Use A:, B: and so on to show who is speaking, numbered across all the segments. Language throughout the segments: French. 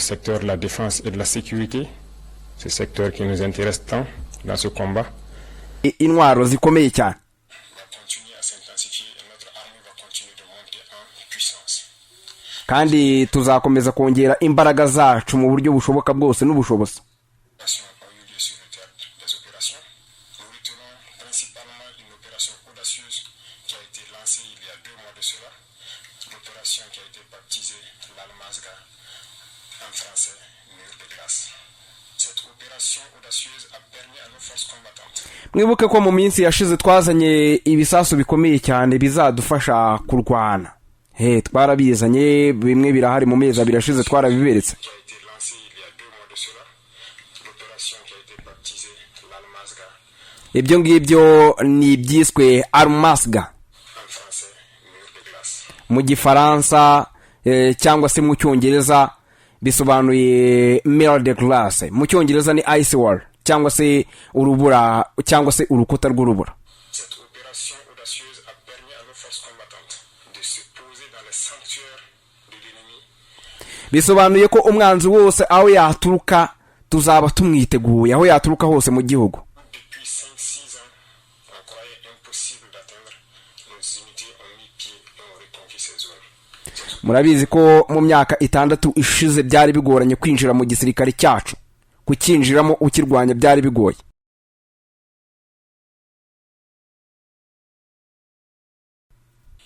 A: du secteur de la défense et de la sécurité, ce secteur qui nous intéresse tant dans ce combat.
B: Intwaro zikomeye cyane. Kandi tuzakomeza kongera imbaraga zacu mu buryo bushoboka bwose n'ubushobozi. Mwibuke ko mu minsi yashize twazanye ibisasu bikomeye cyane bizadufasha kurwana. Twarabizanye bimwe birahari mu mezi abiri ashize twarabiberetse. Ibyo ngibyo ni ibyiswe Armasga mu gifaransa cyangwa se mu cyongereza bisobanuye Mur de Glace. Mu cyongereza ni Ice Wall cyangwa se urubura cyangwa se urukuta rw'urubura. Bisobanuye ko umwanzi wose aho yaturuka tuzaba tumwiteguye aho yaturuka hose mu gihugu. Murabizi ko mu myaka 6 ishize byari bigoranye kwinjira mu gisirikare cyacu. Kukinjiramo ukirwanya byari bigoye.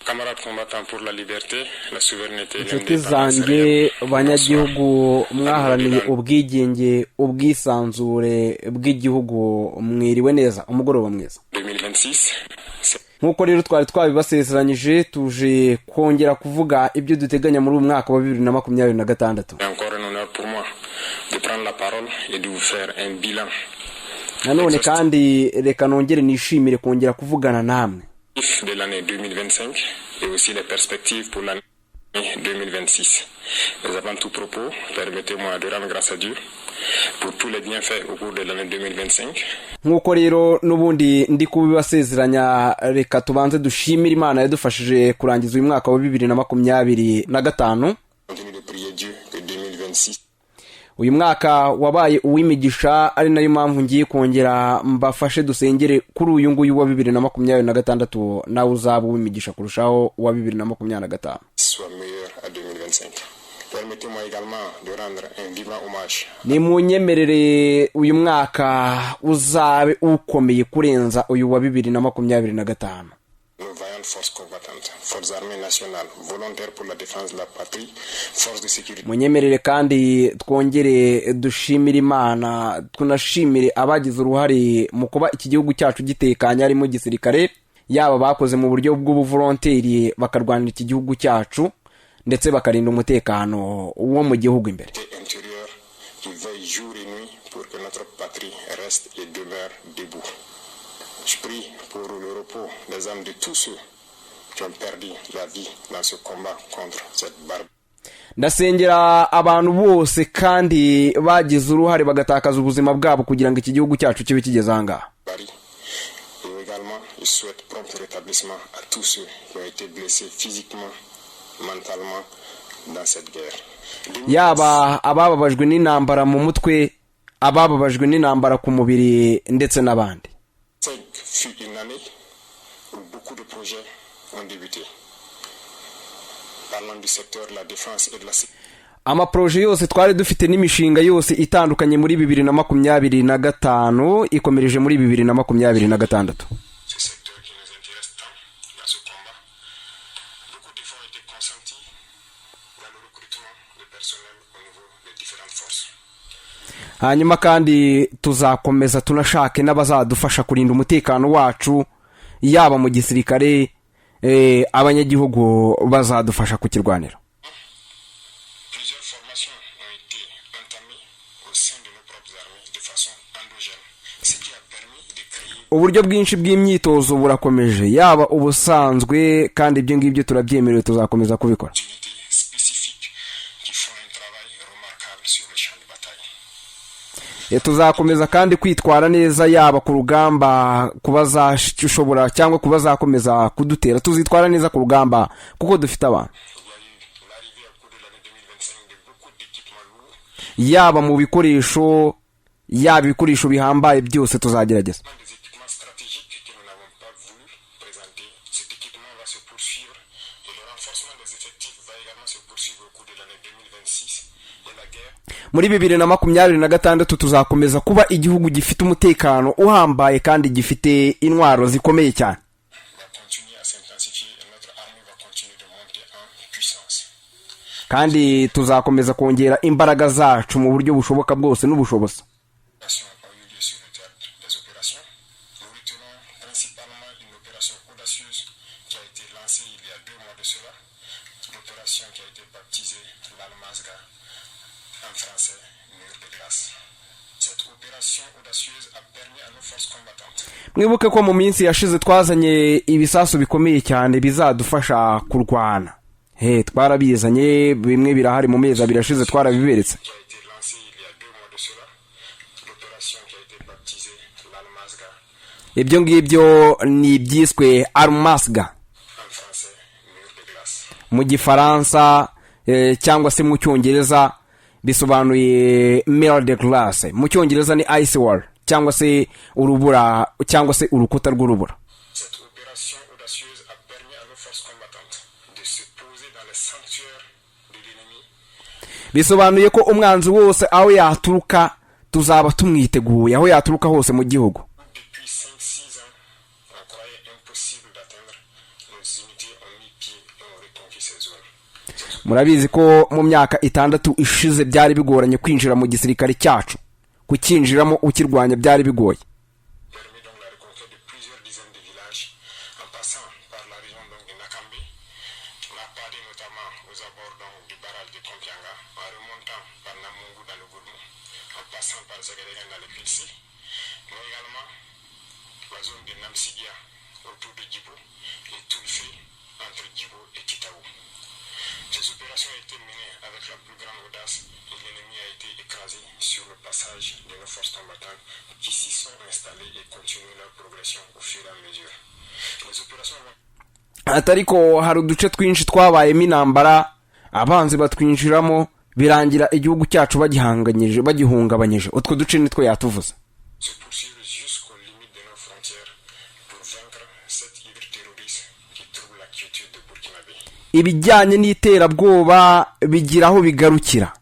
A: Camarades combattants pour la liberté, la souveraineté,
B: zanjye banyagihugu mwaharaniye ubwigenge ubwisanzure bw'igihugu mwiriwe neza umugoroba mwiza.
A: 2026
B: nkuko rero twari twabibasezeranyije tuje kongera kuvuga ibyo duteganya muri uyu mwaka wa 2026.
A: Encore un honneur pour moi de prendre la parole et de vous faire un bilan.
B: Nanone kandi reka nongere nishimire kongera kuvugana namwe
A: de l'année 2025 et aussi les perspectives pour l'année 2026. Mais avant tout propos, permettez-moi de rendre grâce à Dieu pour tous les bienfaits au cours de l'année 2025.
B: Nkuko rero nubundi ndi kubibasezeranya reka tubanze dushimira Imana yadufashije kurangiza uyu mwaka wa 2025.
A: Continue de prier Dieu que 2026
B: uyu mwaka wabaye uwimigisha ari nayo mpamvu ngiye kongera mbafashe dusengere kuri uyu nguyu wa 2026 nawe uzaba uwimigisha kurushaho wa 2025.
A: soit meilleur à 2025. Permettez-moi également de rendre un vivant hommage.
B: Ni munyemerere uyu mwaka uzabe ukomeye kurenza uyu wa 2025.
A: Nos vaillantes forces combattantes, forces armées nationales, volontaires pour la défense de la patrie, forces de sécurité.
B: Munyemerere kandi twongere dushimira Imana tunashimire abagize uruhare mu kuba iki gihugu cyacu gitekanye ari mu gisirikare yaba bakoze mu buryo bw'ubuvolonteri bakarwanira iki gihugu cyacu ndetse bakarinda umutekano wo mu gihugu imbere.
A: Intérieur qui veille jour et nuit pour que notre patrie reste et demeure debout. Je prie pour le repos des âmes de tous ceux qui ont perdu la vie dans ce combat contre cette barbarie.
B: Ndasengera abantu bose kandi bagize uruhare bagatakaza ubuzima bwabo kugira ngo iki gihugu cyacu kibe kigezanga.
A: Et également, je souhaite prompt rétablissement à tous ceux qui ont été blessés physiquement, mentalement dans cette guerre.
B: Yaba abababajwe n'intambara mu mutwe, abababajwe n'intambara ku mubiri ndetse n'abandi.
A: Fut une année où beaucoup de projets ont débuté. Parlant du secteur de la défense et de la sécurité.
B: Amaproje yose twari dufite n'imishinga yose itandukanye muri 2025 ikomereje muri 2026.
A: Ce secteur qui nous intéresse tant dans ce combat, beaucoup d'efforts ont été consentis dans le recrutement de personnel au niveau des différentes forces.
B: Hanyuma kandi tuzakomeza tunashake n'abazadufasha kurinda umutekano wacu yaba mu gisirikare abanyagihugu bazadufasha kukirwanira.
A: Plusieurs formations ont été entamées au sein de nos propres armées de façon endogène, ce qui a permis de créer
B: uburyo bwinshi bw'imyitozo burakomeje yaba ubusanzwe kandi ibyo ngibyo turabyemerewe tuzakomeza kubikora.
A: spécifiques qui font un travail remarquable sur le champ de bataille.
B: Tuzakomeza kandi kwitwara neza yaba ku rugamba kubazashobora cyangwa kubazakomeza kudutera tuzitwara neza ku rugamba kuko dufite abantu. yaba mu bikoresho, yaba ibikoresho bihambaye byose tuzagerageza.
A: Des équipements stratégiques que nous n'avons pas voulu présenter. Cet équipement va se poursuivre et le renforcement des effectifs va également se poursuivre au cours de l'année 2026 et la guerre
B: Muri 2026 tuzakomeza kuba igihugu gifite umutekano uhambaye kandi gifite intwaro zikomeye cyane.
A: va continuer à s'intensifier et notre armée va continuer de monter en puissance.
B: Kandi tuzakomeza kongera imbaraga zacu mu buryo bushoboka bwose n'ubushobozi.
A: Opérations ont eu lieu sur le théâtre des opérations. Nous retenons principalement une opération audacieuse qui a été lancée il y a 2 mois de cela. L'opération qui a été baptisée l'Almazga, en français, mur de glace. Cette opération audacieuse a permis à nos forces combattantes
B: Mwibuke ko mu minsi yashize twazanye ibisasu bikomeye cyane bizadufasha kurwana. Twarabizanye, bimwe birahari mu mezi abiri ashize twarabiberetse.
A: qui a été lancée il y a 2 mois de cela. L'opération qui a été baptisée l'Almazga,
B: Ibyo ngibyo ni ibyiswe Almazga
A: en français, mur de glace.
B: mu gifaransa cyangwa se mu cyongereza bisobanuye Mur de Glace. Mu cyongereza ni ice wall cyangwa se urubura cyangwa se urukuta rw'urubura.
A: Cette opération audacieuse a permis à nos forces combattantes de se poser dans les sanctuaires de l'ennemi
B: Bisobanuye ko umwanzi wose aho yaturuka tuzaba tumwiteguye, aho yaturuka hose mu gihugu.
A: depuis 5-6 ans. On croyait impossible d'atteindre. Nos unités ont mis pied et ont reconquis ces zones.
B: Murabizi ko mu myaka 6 ishize byari bigoranye kwinjira mu gisirikare cyacu, kukinjiramo ukirwanya byari bigoye.
A: Permet donc la reconquête de plusieurs dizaines de villages en passant par la région donc de Nakambe, la Pade notamment aux abords donc du barrage de Kompianga, en remontant par Namungu dans le Gourmou, en passant par Zagadega dans le Pilsi, mais également la zone de Namsigia autour de Djibo et Tulfe entre Djibo et Kitaou. Ces opérations ont été menées avec la plus grande audace et l'ennemi a été écrasé sur le passage de nos forces combattantes qui s'y sont installées et continuent leur progression au fur et à mesure. Les opérations vont
B: Atariko hari uduce twinshi twabayemo intambara, abanzi batwinjiramo birangira igihugu cyacu bagihungabanyije. Utwo duce nitwo yatuvuze.
A: se poursuivre jusqu'aux limites de nos frontières pour vaincre cette hydre terroriste qui trouble la quiétude de Burkinabé.
B: Ibijyanye n'iterabwoba bigira aho bigarukira.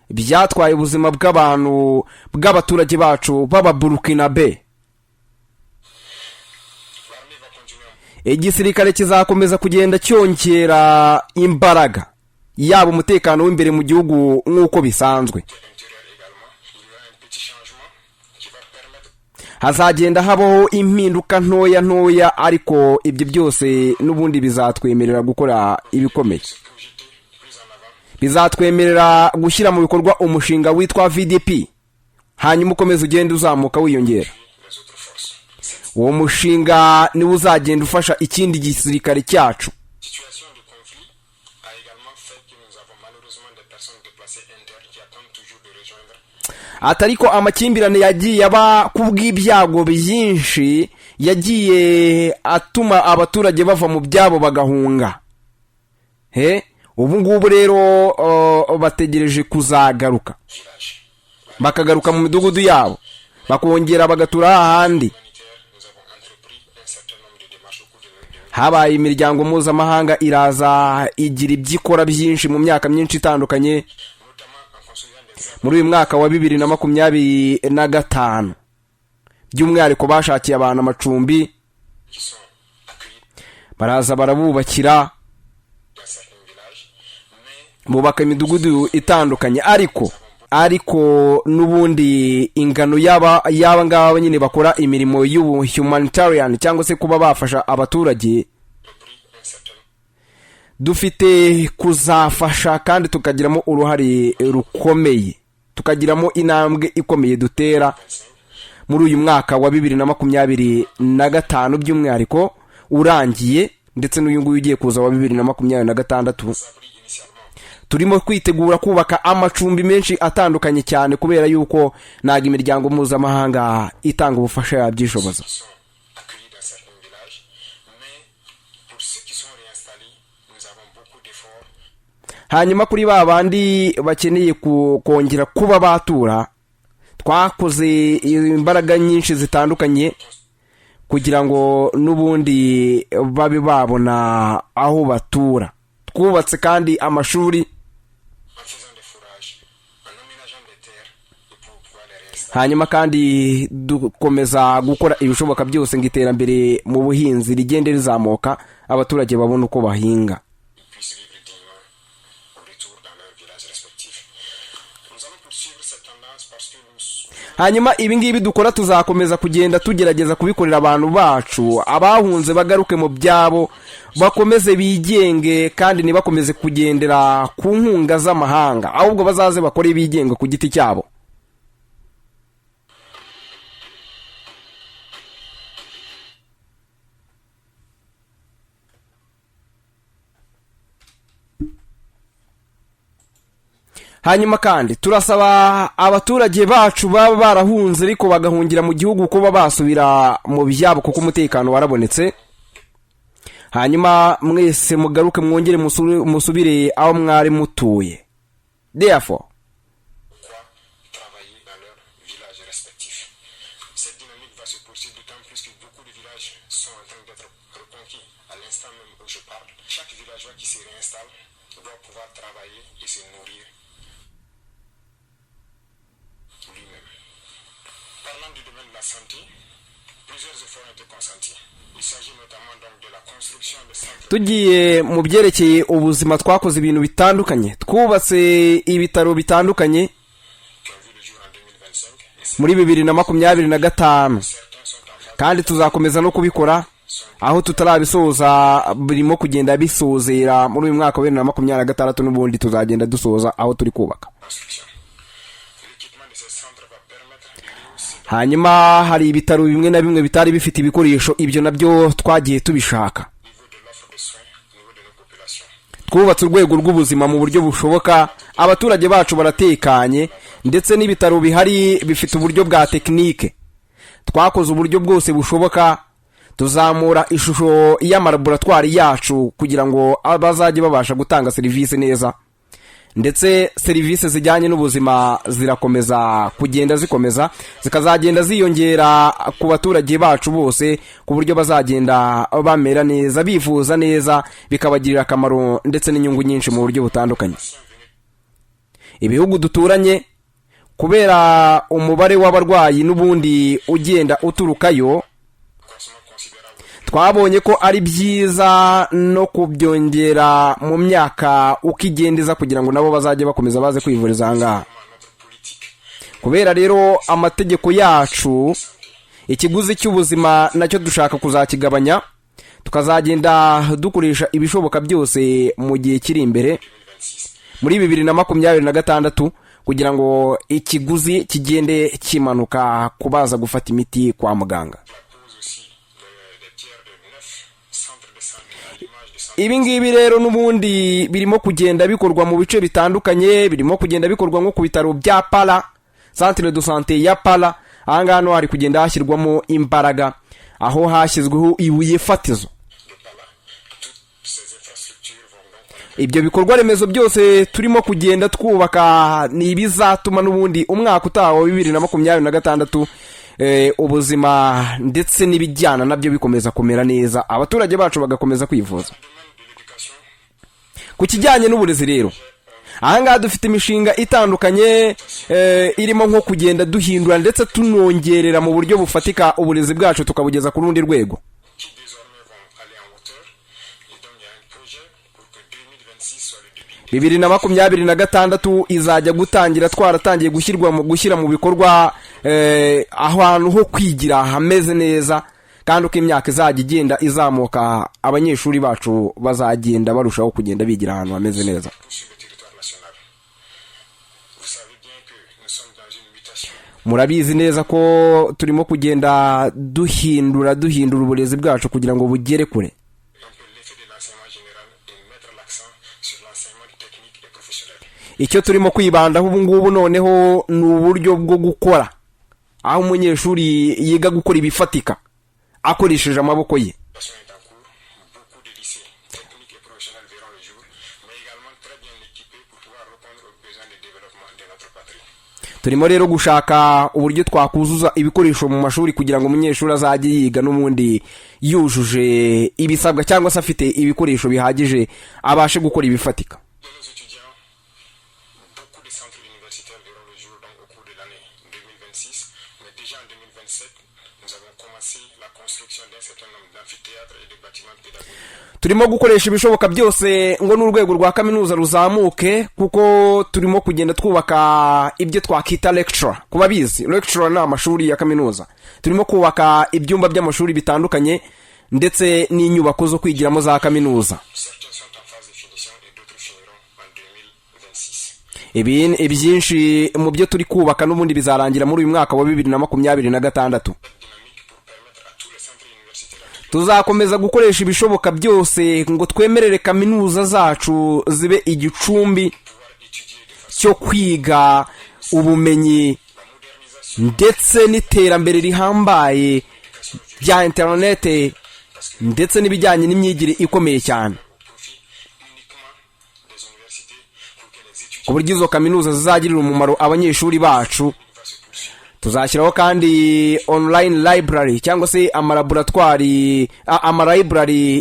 B: Byatwaye ubuzima bw'abaturage bacu baba Burkinabe.
A: L'armée va continuer
B: Igisirikare kizakomeza kugenda cyongera imbaraga, yaba umutekano w'imbere mu gihugu nk'uko bisanzwe.
A: intérieur également. Il y aura un petit changement qui va permettre
B: Hazagenda habaho impinduka ntoya ariko ibyo byose n'ubundi bizatwemerera gukora ibikomeye.
A: de se projeter plus en avant.
B: Bizatwemerera gushyira mu bikorwa umushinga witwa VDP, hanyuma ukomeza ugenda uzamuka wiyongera.
A: Les autres forces. Cette
B: Uwo mushinga niwo uzagenda ufasha ikindi gisirikare cyacu.
A: situation de conflit a également fait que nous avons malheureusement des personnes déplacées internes qui attendent toujours de rejoindre
B: Atariko amakimbirane yagiye aba kubw'ibyago byinshi, yagiye atuma abaturage bava mu byabo bagahunga. Ubu ngubu rero bategereje kuzagaruka,
A: village.
B: bakagaruka mu midugudu yabo, bakongera bagatura ahandi.
A: Humanitaire, nous avons entrepris un certain nombre de démarches au cours de
B: Habaye imiryango mpuzamahanga iraza igira ibyikora byinshi mu myaka myinshi itandukanye.
A: notamment en construisant des
B: Muri uyu mwaka wa 2025 by'umwihariko bashakiye abantu amacumbi,
A: qui sont accueillis
B: baraza barabubakira,
A: dans certains villages, mais
B: bubaka imidugudu itandukanye. Ariko n'ubundi ingano yaba ngaba nyine bakora imirimo y'ubu humanitarian cyangwa se kuba bafasha abaturage,
A: pris un certain
B: dufite kuzafasha kandi tukagiramo uruhare rukomeye, tukagiramo intambwe ikomeye dutera muri uyu mwaka wa 2025 by'umwihariko urangiye, ndetse n'uyu nguyu ugiye kuza wa 2026.
A: abri initialement.
B: Turimo kwitegura kubaka amacumbi menshi atandukanye cyane, kubera yuko naga imiryango mpuzamahanga itanga ubufasha yabyishoboza.
A: Qui sont accueillis dans certains villages, mais pour ceux qui sont réinstallés, nous avons beaucoup d'efforts
B: hanyuma kuri ba bandi bakeneye kongera kuba batura, twakoze imbaraga nyinshi zitandukanye kugira ngo n'ubundi babe babona aho batura. Twubatse kandi amashuri, hanyuma kandi dukomeza gukora ibishoboka byose ngo iterambere mu buhinzi rigende rizamuka, abaturage babona uko bahinga. Hanyuma ibi ngibi dukora tuzakomeza kugenda tugerageza kubikorera abantu bacu, abahunze bagaruke mu byabo, bakomeze bigenge kandi ntibakomeze kugendera ku nkunga z'amahanga, ahubwo bazaze bakore bigenge ku giti cyabo. Hanyuma kandi turasaba abaturage bacu baba barahunze ariko bagahungira mu gihugu kuba basubira mu byabo kuko umutekano warabonetse. Hanyuma mwese mugaruke mwongere musubire aho mwari mutuye. Therefore, tugiye mu byerekeye ubuzima, twakoze ibintu bitandukanye. Twubatse ibitaro bitandukanye muri 2025 kandi tuzakomeza no kubikora, aho tutarabisoza birimo kugenda bisozera muri uyu mwaka wa 2026 n'ubundi tuzagenda dusoza aho turi kubaka. Hanyuma hari ibitaro bimwe na bimwe bitari bifite ibikoresho, ibyo nabyo twagiye tubishaka. Twubatse urwego rw'ubuzima mu buryo bushoboka, abaturage bacu baratekanye, ndetse n'ibitaro bihari bifite uburyo bwa tekinike. Twakoze uburyo bwose bushoboka, tuzamura ishusho y'amalaboratwari yacu kugira ngo abazajye babasha gutanga serivisi neza, ndetse serivisi zijyanye n'ubuzima zirakomeza kugenda zikomeza, zikazagenda ziyongera ku baturage bacu bose ku buryo bazagenda bamera neza, bivuza neza, bikabagirira akamaro ndetse n'inyungu nyinshi mu buryo butandukanye. Ibihugu duturanye, kubera umubare w'abarwayi n'ubundi ugenda uturukayo, twabonye ko ari byiza no kubyongera mu myaka ukigendeza kugira ngo nabo bazajye bakomeza baze kwivuriza ahangaha. Kubera rero amategeko yacu, ikiguzi cy'ubuzima nacyo dushaka kuzakigabanya, tukazagenda dukoresha ibishoboka byose mu gihe kiri imbere muri 2026 kugira ngo ikiguzi kigende kimanuka kubaza gufata imiti kwa muganga. Ibi ngibi rero n'ubundi birimo kugenda bikorwa mu bice bitandukanye, birimo kugenda bikorwa nko ku bitaro bya Pala, Centre de Santé ya Pala. Ahangaha no hari kugenda hashyirwamo imbaraga, aho hashyizweho ibuye fatizo. Ibyo bikorwa remezo byose turimo kugenda twubaka ni ibizatuma n'ubundi umwaka utaha wa 2026 ubuzima ndetse n'ibijyana nabyo bikomeza kumera neza, abaturage bacu bagakomeza kwivuza. Ku kijyanye n'uburezi rero, ahangaha dufite imishinga itandukanye irimo nko kugenda duhindura ndetse tunongerera mu buryo bufatika uburezi bwacu tukabugeza ku rundi rwego. 2026 izajya gutangira twaratangiye gushyira mu bikorwa ahantu ho kwigira hameze neza, kandi uko imyaka izajya igenda izamuka abanyeshuri bacu bazagenda barushaho kugenda bigira ahantu hameze neza. Murabizi neza ko turimo kugenda duhindura uburezi bwacu kugira ngo bugere kure. Icyo turimo kwibandaho ubu ngubu noneho ni uburyo bwo gukora, aho umunyeshuri yiga gukora ibifatika akoresheje amaboko ye.
A: également très bien équipés pour pouvoir répondre aux besoins de développement de notre patrie.
B: turimo rero gushaka uburyo twakuzuza ibikoresho mu mashuri kugira ngo umunyeshuri azajye yiga n'ubundi yujuje ibisabwa cyangwa se afite ibikoresho bihagije abashe gukora ibifatika.
A: De nos étudiants, beaucoup de centres universitaires verront le jour donc au cours de l'année 2026, mais déjà en 2027, nous avons commencé la construction d'un certain nombre d'amphithéâtres et de bâtiments pédagogiques.
B: Turimo gukoresha ibishoboka byose ngo n'urwego rwa kaminuza ruzamuke kuko turimo kugenda twubaka ibyo twakita lecture. Kuba bizi lecture ni amashuri ya kaminuza. Turimo kubaka ibyumba by'amashuri bitandukanye ndetse n'inyubako zo kwigiramo za kaminuza.
A: Certains sont en phase de finition et d'autres finiront en 2026.
B: Ibyinshi mu byo turi kubaka n'ubundi bizarangira muri uyu mwaka wa 2026. Tuzakomeza gukoresha ibishoboka byose ngo twemerere kaminuza zacu zibe igicumbi cyo kwiga ubumenyi ndetse n'iterambere rihambaye bya internet ndetse n'ibijyanye n'imyigire ikomeye cyane, ku buryo izo kaminuza zizagirira umumaro abanyeshuri bacu. Tuzashyiraho kandi online library cyangwa se amalaboratory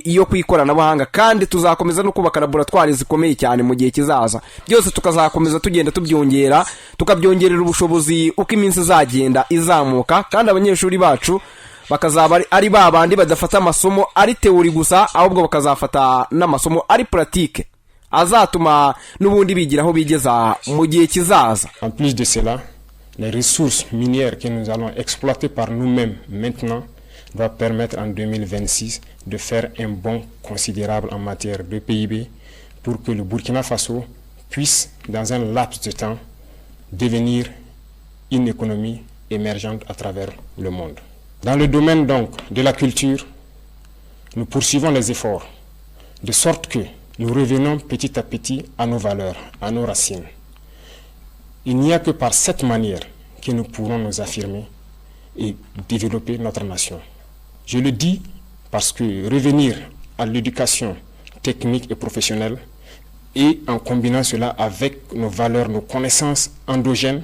B: yo kwikoranabuhanga, kandi tuzakomeza no kubaka laboratoire zikomeye cyane mu gihe kizaza. Byose tukazakomeza tugenda tubyongera, tukabyongerera ubushobozi uko iminsi izagenda izamuka, kandi abanyeshuri bacu bakazaba ari babandi badafata amasomo ari teori gusa, ahubwo bakazafata n'amasomo ari pratique azatuma n'ubundi bigiraho bigeza mu gihe kizaza.
A: En plus de cela, les ressources minières que nous allons exploiter par nous-mêmes maintenant doivent permettre en 2026 de faire un bond considérable en matière de PIB pour que le Burkina Faso puisse, dans un laps de temps, devenir une économie émergente à travers le monde. Dans le domaine donc de la culture, nous poursuivons les efforts de sorte que nous revenons petit à petit à nos valeurs, à nos racines. Il n'y a que par cette manière que nous pourrons nous affirmer et développer notre nation. Je le dis parce que revenir à l'éducation technique et professionnelle et en combinant cela avec nos valeurs, nos connaissances endogènes,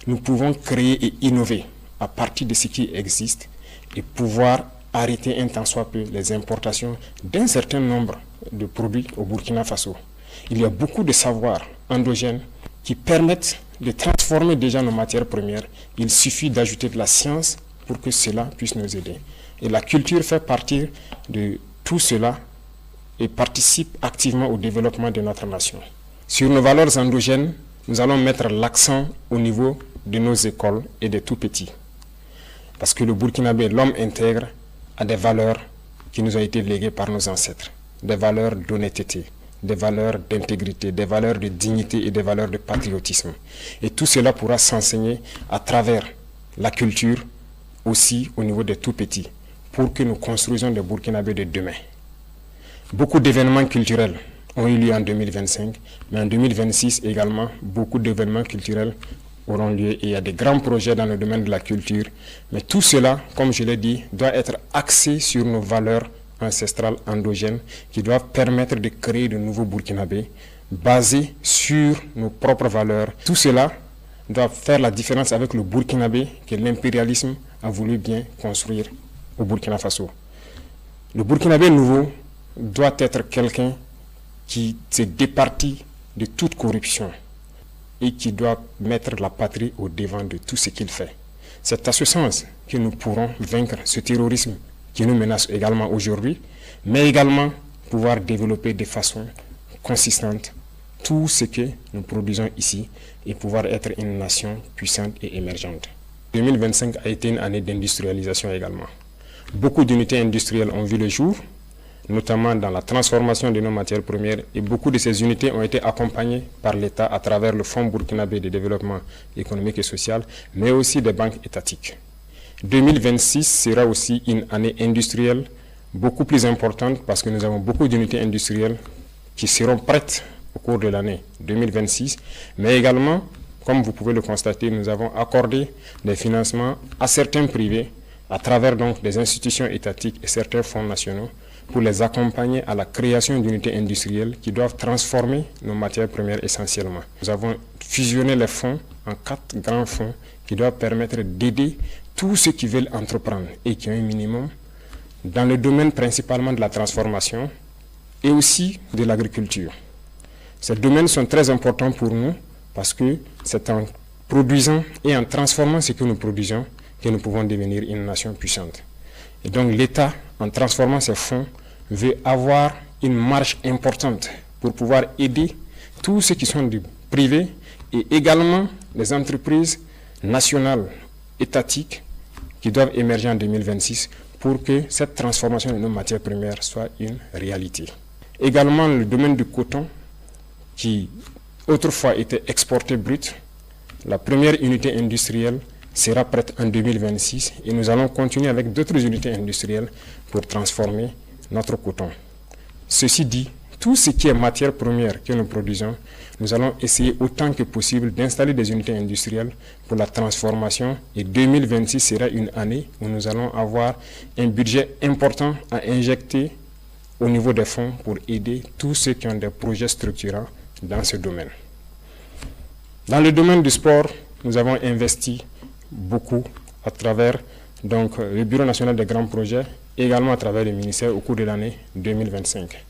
A: nous pouvons créer et innover à partir de ce qui existe et pouvoir arrêter un tant soit peu les importations d'un certain nombre de produits au Burkina Faso. Il y a beaucoup de savoirs endogènes qui permettent de transformer déjà nos matières premières. Il suffit d'ajouter de la science pour que cela puisse nous aider. Et la culture fait partie de tout cela et participe activement au développement de notre nation. Sur nos valeurs endogènes, nous allons mettre l'accent au niveau de nos écoles et des tout petits. Parce que le Burkinabé, l'homme intègre, a des valeurs qui nous ont été léguées par nos ancêtres. Des valeurs d'honnêteté, des valeurs d'intégrité, des valeurs de dignité et des valeurs de patriotisme. Et tout cela pourra s'enseigner à travers la culture, aussi au niveau des tout petits, pour que nous construisions des Burkinabés de demain. Beaucoup d'événements culturels ont eu lieu en 2025, mais en 2026 également, beaucoup d'événements culturels auront lieu et il y a des grands projets dans le domaine de la culture. Mais tout cela, comme je l'ai dit, doit être axé sur nos valeurs ancestrales endogènes qui doivent permettre de créer de nouveaux Burkinabés basés sur nos propres valeurs. Tout cela doit faire la différence avec le Burkinabé que l'impérialisme a voulu bien construire au Burkina Faso. Le Burkinabé nouveau doit être quelqu'un qui se départit de toute corruption et qui doit mettre la patrie au devant de tout ce qu'il fait. C'est à ce sens que nous pourrons vaincre ce terrorisme qui nous menace également aujourd'hui, mais également pouvoir développer de façon consistante tout ce que nous produisons ici et pouvoir être une nation puissante et émergente. 2025 a été une année d'industrialisation également. Beaucoup d'unités industrielles ont vu le jour, notamment dans la transformation de nos matières premières, et beaucoup de ces unités ont été accompagnées par l'État à travers le Fonds burkinabé de développement économique et social, mais aussi des banques étatiques. 2026 sera aussi une année industrielle beaucoup plus importante parce que nous avons beaucoup d'unités industrielles qui seront prêtes au cours de l'année 2026, mais également, comme vous pouvez le constater, nous avons accordé des financements à certains privés à travers donc des institutions étatiques et certains fonds nationaux pour les accompagner à la création d'unités industrielles qui doivent transformer nos matières premières essentiellement. Nous avons fusionné les fonds en 4 grands fonds qui doivent permettre d'aider tous ceux qui veulent entreprendre et qui ont un minimum dans le domaine principalement de la transformation et aussi de l'agriculture. Ces domaines sont très importants pour nous parce que c'est en produisant et en transformant ce que nous produisons que nous pouvons devenir une nation puissante. Et donc l'État, en transformant ces fonds, veut avoir une marge importante pour pouvoir aider tous ceux qui sont du privé et également les entreprises nationales, étatiques, qui doivent émerger en 2026 pour que cette transformation de nos matières premières soit une réalité. Également le domaine du coton, qui autrefois était exporté brut, la première unité industrielle sera prête en 2026 et nous allons continuer avec d'autres unités industrielles pour transformer notre coton. Ceci dit, tout ce qui est matière première que nous produisons, nous allons essayer autant que possible d'installer des unités industrielles pour la transformation et 2026 sera une année où nous allons avoir un budget important à injecter au niveau des fonds pour aider tous ceux qui ont des projets structurants dans ce domaine. Dans le domaine du sport, nous avons investi beaucoup à travers le Bureau national des grands projets, également à travers le ministère au cours de l'année 2025.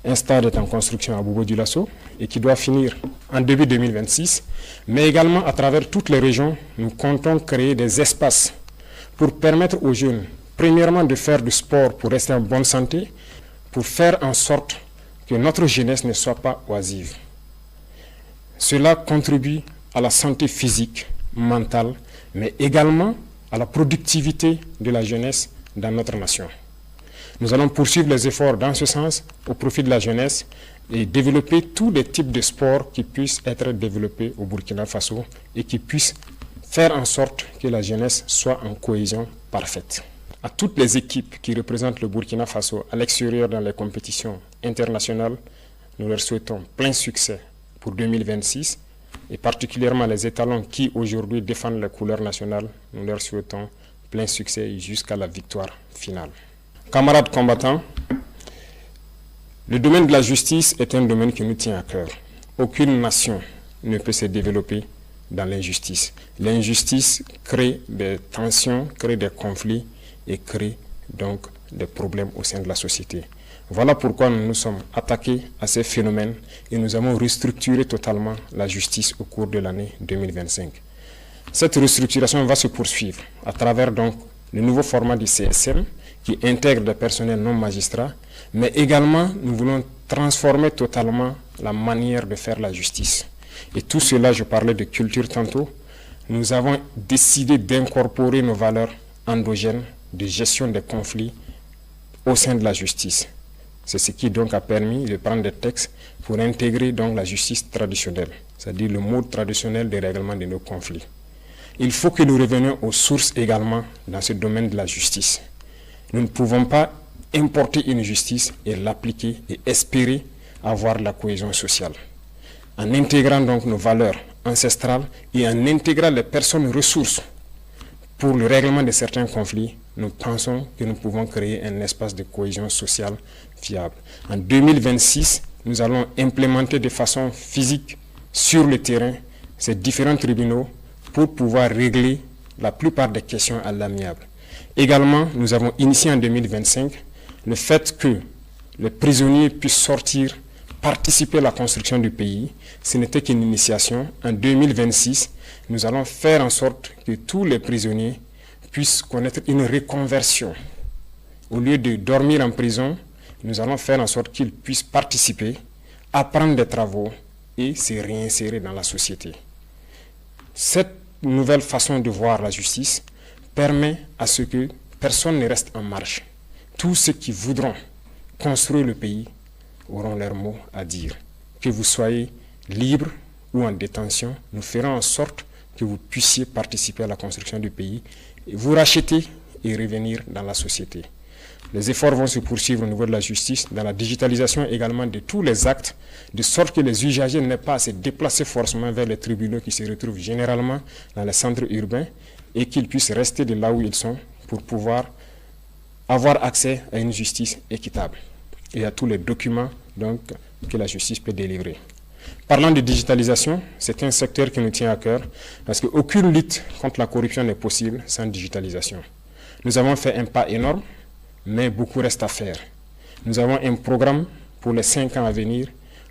A: Un stade est en construction à Bobo-Dioulasso et qui doit finir en début 2026, mais également à travers toutes les régions, nous comptons créer des espaces pour permettre aux jeunes, premièrement de faire du sport pour rester en bonne santé, pour faire en sorte que notre jeunesse ne soit pas oisive. Cela contribue à la santé physique, mentale, mais également à la productivité de la jeunesse dans notre nation. Nous allons poursuivre les efforts dans ce sens au profit de la jeunesse et développer tous les types de sports qui puissent être développés au Burkina Faso et qui puissent faire en sorte que la jeunesse soit en cohésion parfaite. À toutes les équipes qui représentent le Burkina Faso à l'extérieur dans les compétitions internationales, nous leur souhaitons plein succès pour 2026 et particulièrement les étalons qui aujourd'hui défendent les couleurs nationales, nous leur souhaitons plein succès jusqu'à la victoire finale. Camarades combattants, le domaine de la justice est un domaine qui nous tient à cœur. Aucune nation ne peut se développer dans l'injustice. L'injustice crée des tensions, crée des conflits et crée donc des problèmes au sein de la société. Voilà pourquoi nous nous sommes attaqués à ces phénomènes et nous avons restructuré totalement la justice au cours de l'année 2025. Cette restructuration va se poursuivre à travers donc le nouveau format du CSM qui intègre des personnels non magistrats, mais également nous voulons transformer totalement la manière de faire la justice. Et tout cela, je parlais de culture tantôt, nous avons décidé d'incorporer nos valeurs endogènes de gestion des conflits au sein de la justice. C'est ce qui donc a permis de prendre des textes pour intégrer donc la justice traditionnelle, c'est-à-dire le mode traditionnel de règlement de nos conflits. Il faut que nous revenions aux sources également dans ce domaine de la justice. Nous ne pouvons pas importer une justice et l'appliquer et espérer avoir la cohésion sociale. En intégrant donc nos valeurs ancestrales et en intégrant les personnes ressources pour le règlement de certains conflits, nous pensons que nous pouvons créer un espace de cohésion sociale fiable. En 2026, nous allons implémenter de façon physique sur le terrain ces différents tribunaux pour pouvoir régler la plupart des questions à l'amiable. Également, nous avons initié en 2025 le fait que les prisonniers puissent sortir, participer à la construction du pays. Ce n'était qu'une initiation. En 2026, nous allons faire en sorte que tous les prisonniers puissent connaître une reconversion. Au lieu de dormir en prison, nous allons faire en sorte qu'ils puissent participer, apprendre des travaux et se réinsérer dans la société. Cette nouvelle façon de voir la justice permet à ce que personne ne reste en marge. Tous ceux qui voudront construire le pays auront leur mot à dire. Que vous soyez libre ou en détention, nous ferons en sorte que vous puissiez participer à la construction du pays, vous racheter et revenir dans la société. Les efforts vont se poursuivre au niveau de la justice, dans la digitalisation également de tous les actes, de sorte que les usagers n'aient pas à se déplacer forcément vers les tribunaux qui se retrouvent généralement dans les centres urbains et qu'ils puissent rester de là où ils sont pour pouvoir avoir accès à une justice équitable et à tous les documents donc, que la justice peut délivrer. Parlant de digitalisation, c'est un secteur qui nous tient à cœur parce qu'aucune lutte contre la corruption n'est possible sans digitalisation. Nous avons fait un pas énorme, mais beaucoup reste à faire. Nous avons un programme pour les 5 ans à venir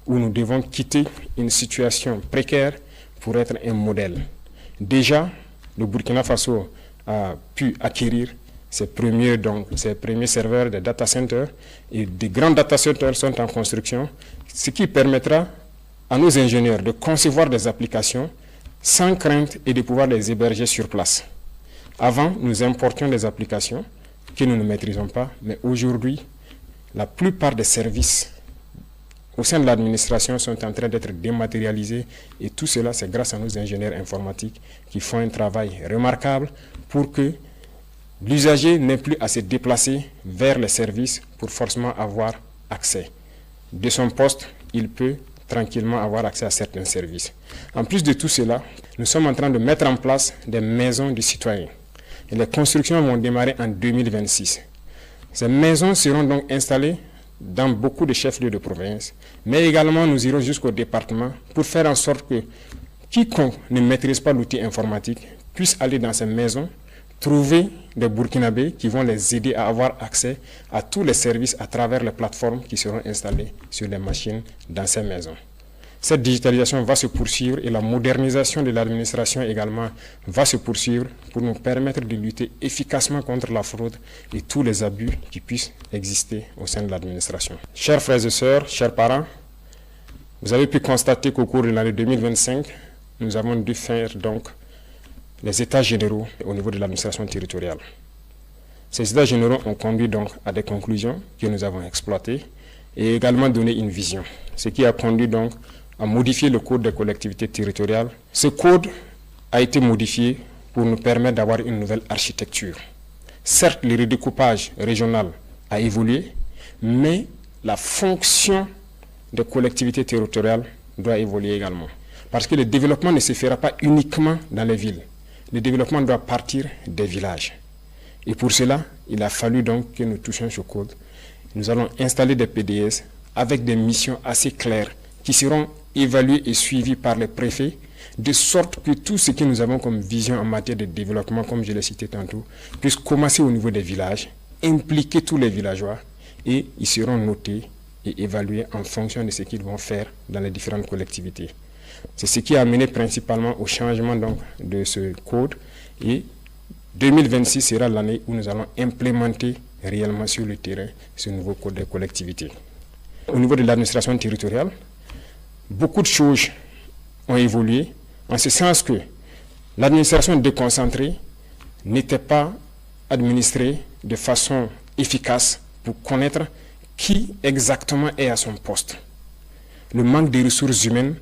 A: où nous devons quitter une situation précaire pour être un modèle. Déjà, le Burkina Faso a pu acquérir ses premiers serveurs de data centers et des grands data centers sont en construction, ce qui permettra à nos ingénieurs de concevoir des applications sans crainte et de pouvoir les héberger sur place. Avant, nous importions des applications que nous ne maîtrisons pas, mais aujourd'hui, la plupart des services au sein de l'administration sont en train d'être dématérialisés et tout cela, c'est grâce à nos ingénieurs informatiques qui font un travail remarquable pour que l'usager n'ait plus à se déplacer vers les services pour forcément avoir accès. De son poste, il peut tranquillement avoir accès à certains services. En plus de tout cela, nous sommes en train de mettre en place des maisons du citoyen. Et les constructions vont démarrer en 2026. Ces maisons seront donc installées dans beaucoup de chefs-lieux de province, mais également nous irons jusqu'au département pour faire en sorte que quiconque ne maîtrise pas l'outil informatique puisse aller dans ces maisons, trouver des Burkinabés qui vont les aider à avoir accès à tous les services à travers les plateformes qui seront installées sur les machines dans ces maisons. Cette digitalisation va se poursuivre et la modernisation de l'administration également va se poursuivre pour nous permettre de lutter efficacement contre la fraude et tous les abus qui puissent exister au sein de l'administration. Chers frères et sœurs, chers parents, vous avez pu constater qu'au cours de l'année 2025, nous avons dû faire donc les états généraux au niveau de l'administration territoriale. Ces états généraux ont conduit donc à des conclusions que nous avons exploitées et également donné une vision, ce qui a conduit donc à modifier le code des collectivités territoriales. Ce code a été modifié pour nous permettre d'avoir une nouvelle architecture. Certes, le redécoupage régional a évolué, mais la fonction des collectivités territoriales doit évoluer également. Parce que le développement ne se fera pas uniquement dans les villes. Le développement doit partir des villages. Et pour cela, il a fallu donc que nous touchions ce code. Nous allons installer des PDS avec des missions assez claires qui seront évaluées et suivies par les préfets, de sorte que tout ce que nous avons comme vision en matière de développement, comme je l'ai cité tantôt, puisse commencer au niveau des villages, impliquer tous les villageois et ils seront notés et évalués en fonction de ce qu'ils vont faire dans les différentes collectivités. C'est ce qui a amené principalement au changement donc, de ce code et 2026 sera l'année où nous allons implémenter réellement sur le terrain ce nouveau code des collectivités. Au niveau de l'administration territoriale, beaucoup de choses ont évolué en ce sens que l'administration déconcentrée n'était pas administrée de façon efficace pour connaître qui exactement est à son poste. Le manque de ressources humaines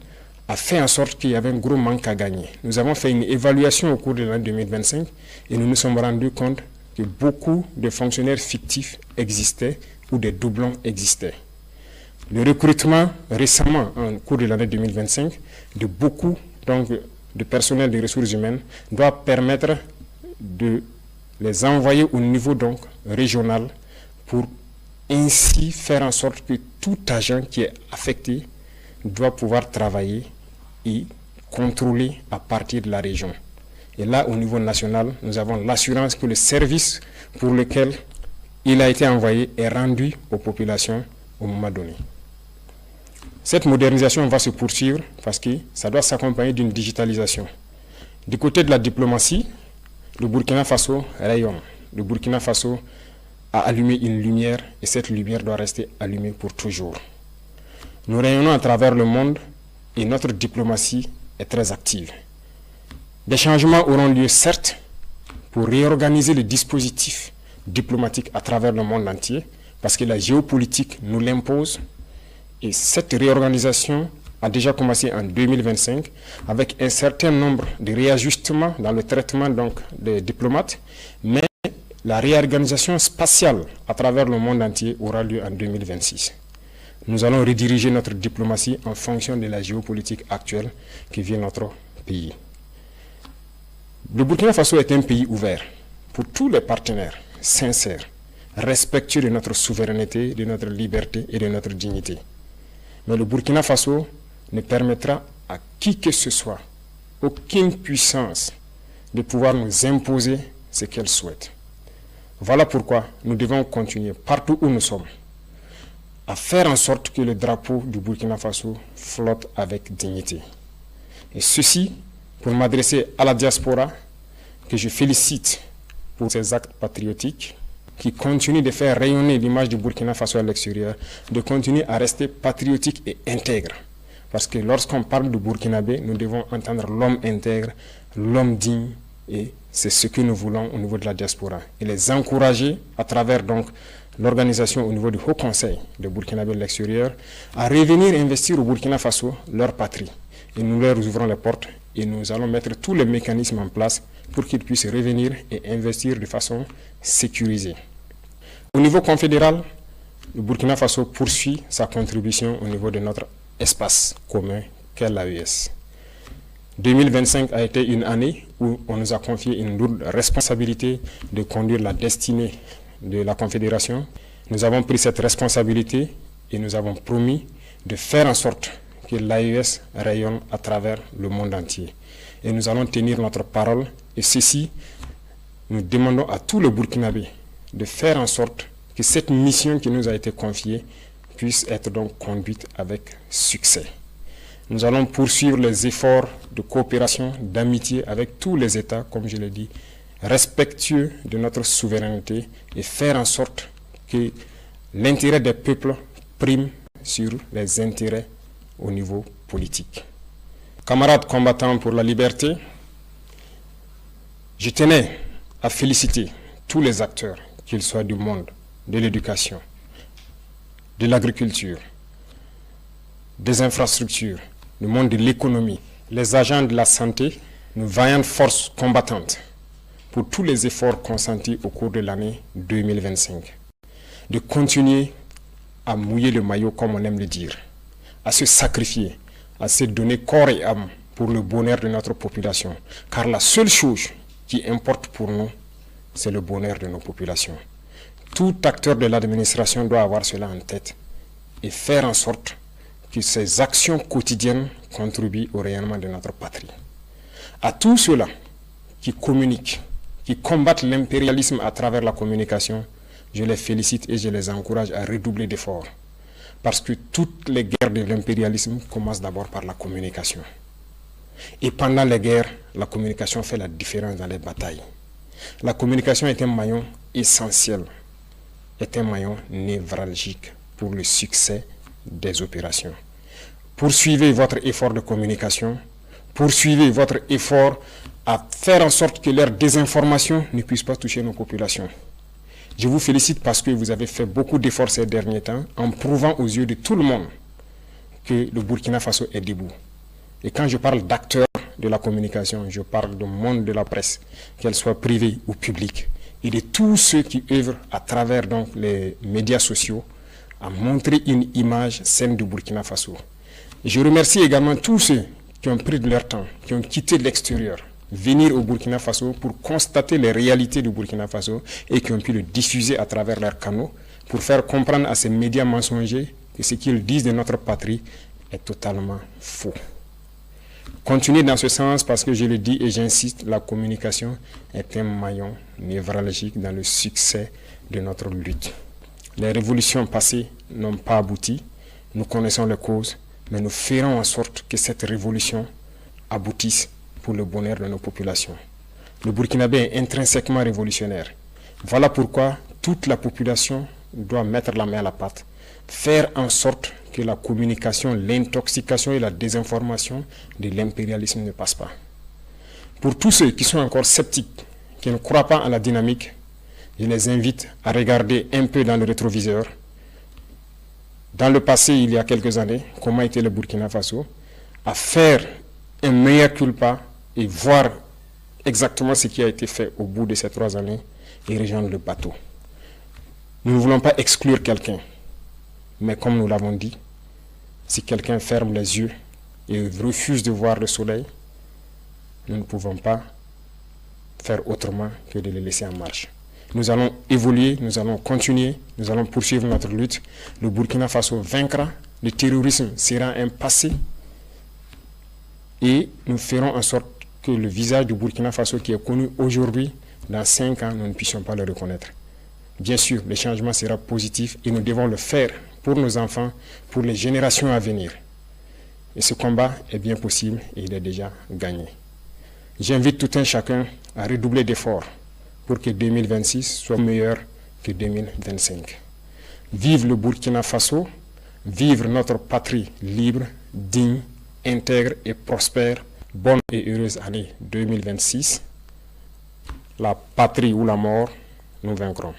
A: a fait en sorte qu'il y avait un gros manque à gagner. Nous avons fait une évaluation au cours de l'année 2025 et nous nous sommes rendus compte que beaucoup de fonctionnaires fictifs existaient ou des doublons existaient. Le recrutement récemment, en cours de l'année 2025, de beaucoup donc, de personnel de ressources humaines doit permettre de les envoyer au niveau donc, régional pour ainsi faire en sorte que tout agent qui est affecté doit pouvoir travailler et contrôler à partir de la région. Et là, au niveau national, nous avons l'assurance que le service pour lequel il a été envoyé est rendu aux populations au moment donné. Cette modernisation va se poursuivre parce que ça doit s'accompagner d'une digitalisation. Du côté de la diplomatie, le Burkina Faso rayonne. Le Burkina Faso a allumé une lumière et cette lumière doit rester allumée pour toujours. Nous rayonnons à travers le monde et notre diplomatie est très active. Des changements auront lieu certes pour réorganiser le dispositif diplomatique à travers le monde entier parce que la géopolitique nous l'impose et cette réorganisation a déjà commencé en 2025 avec un certain nombre de réajustements dans le traitement donc, des diplomates, mais la réorganisation spatiale à travers le monde entier aura lieu en 2026. Nous allons rediriger notre diplomatie en fonction de la géopolitique actuelle qui vit notre pays. Le Burkina Faso est un pays ouvert pour tous les partenaires sincères, respectueux de notre souveraineté, de notre liberté et de notre dignité. Mais le Burkina Faso ne permettra à qui que ce soit, aucune puissance, de pouvoir nous imposer ce qu'elle souhaite. Voilà pourquoi nous devons continuer partout où nous sommes à faire en sorte que le drapeau du Burkina Faso flotte avec dignité. Et ceci pour m'adresser à la diaspora que je félicite pour ses actes patriotiques qui continuent de faire rayonner l'image du Burkina Faso à l'extérieur, de continuer à rester patriotique et intègre. Parce que lorsqu'on parle du Burkinabé, nous devons entendre l'homme intègre, l'homme digne, et c'est ce que nous voulons au niveau de la diaspora. Et les encourager à travers donc l'organisation au niveau du Haut Conseil de Burkinabé de l'extérieur à revenir investir au Burkina Faso leur patrie. Et nous leur ouvrons les portes et nous allons mettre tous les mécanismes en place pour qu'ils puissent revenir et investir de façon sécurisée. Au niveau confédéral, le Burkina Faso poursuit sa contribution au niveau de notre espace commun qu'est l'AES. 2025 a été une année où on nous a confié une lourde responsabilité de conduire la destinée de la Confédération. Nous avons pris cette responsabilité et nous avons promis de faire en sorte que l'AES rayonne à travers le monde entier. Et nous allons tenir notre parole. Et ceci, nous demandons à tous les Burkinabés de faire en sorte que cette mission qui nous a été confiée puisse être donc conduite avec succès. Nous allons poursuivre les efforts de coopération, d'amitié avec tous les États, comme je l'ai dit, respectueux de notre souveraineté et faire en sorte que l'intérêt des peuples prime sur les intérêts au niveau politique. Camarades combattants pour la liberté, je tenais à féliciter tous les acteurs, qu'ils soient du monde, de l'éducation, de l'agriculture, des infrastructures, le monde de l'économie, les agents de la santé, nos vaillantes forces combattantes, pour tous les efforts consentis au cours de l'année 2025. De continuer à mouiller le maillot, comme on aime le dire, à se sacrifier, à se donner corps et âme pour le bonheur de notre population. Car la seule chose qui importe pour nous, c'est le bonheur de nos populations. Tout acteur de l'administration doit avoir cela en tête et faire en sorte que ces actions quotidiennes contribuent au rayonnement de notre patrie. À tous ceux-là qui communiquent, qui combattent l'impérialisme à travers la communication, je les félicite et je les encourage à redoubler d'efforts. Parce que toutes les guerres de l'impérialisme commencent d'abord par la communication. Et pendant les guerres, la communication fait la différence dans les batailles. La communication est un maillon essentiel, est un maillon névralgique pour le succès des opérations. Poursuivez votre effort de communication, poursuivez votre effort à faire en sorte que leur désinformation ne puisse pas toucher nos populations. Je vous félicite parce que vous avez fait beaucoup d'efforts ces derniers temps en prouvant aux yeux de tout le monde que le Burkina Faso est debout. Et quand je parle d'acteurs de la communication, je parle du monde de la presse, qu'elle soit privée ou publique, et de tous ceux qui œuvrent à travers donc les médias sociaux à montrer une image saine du Burkina Faso. Et je remercie également tous ceux qui ont pris de leur temps, qui ont quitté l'extérieur, venir au Burkina Faso pour constater les réalités du Burkina Faso et qui ont pu le diffuser à travers leurs canaux pour faire comprendre à ces médias mensongers que ce qu'ils disent de notre patrie est totalement faux. Continuez dans ce sens parce que je le dis et j'insiste, la communication est un maillon névralgique dans le succès de notre lutte. Les révolutions passées n'ont pas abouti, nous connaissons les causes, mais nous ferons en sorte que cette révolution aboutisse pour le bonheur de nos populations. Le Burkinabé est intrinsèquement révolutionnaire. Voilà pourquoi toute la population doit mettre la main à la pâte, faire en sorte que la communication, l'intoxication et la désinformation de l'impérialisme ne passent pas. Pour tous ceux qui sont encore sceptiques, qui ne croient pas en la dynamique, je les invite à regarder un peu dans le rétroviseur. Dans le passé, il y a quelques années, comment était le Burkina Faso, à faire un mea culpa et voir exactement ce qui a été fait au bout de ces 3 années et rejoindre le bateau. Nous ne voulons pas exclure quelqu'un, mais comme nous l'avons dit, si quelqu'un ferme les yeux et refuse de voir le soleil, nous ne pouvons pas faire autrement que de le laisser en marche. Nous allons évoluer, nous allons continuer, nous allons poursuivre notre lutte. Le Burkina Faso vaincra, le terrorisme sera un passé et nous ferons en sorte que le visage du Burkina Faso qui est connu aujourd'hui, dans 5 ans, nous ne puissions pas le reconnaître. Bien sûr, le changement sera positif et nous devons le faire pour nos enfants, pour les générations à venir. Et ce combat est bien possible et il est déjà gagné. J'invite tout un chacun à redoubler d'efforts pour que 2026 soit meilleur que 2025. Vive le Burkina Faso, vive notre patrie libre, digne, intègre et prospère. Bonne et heureuse année 2026. La patrie ou la mort, nous vaincrons.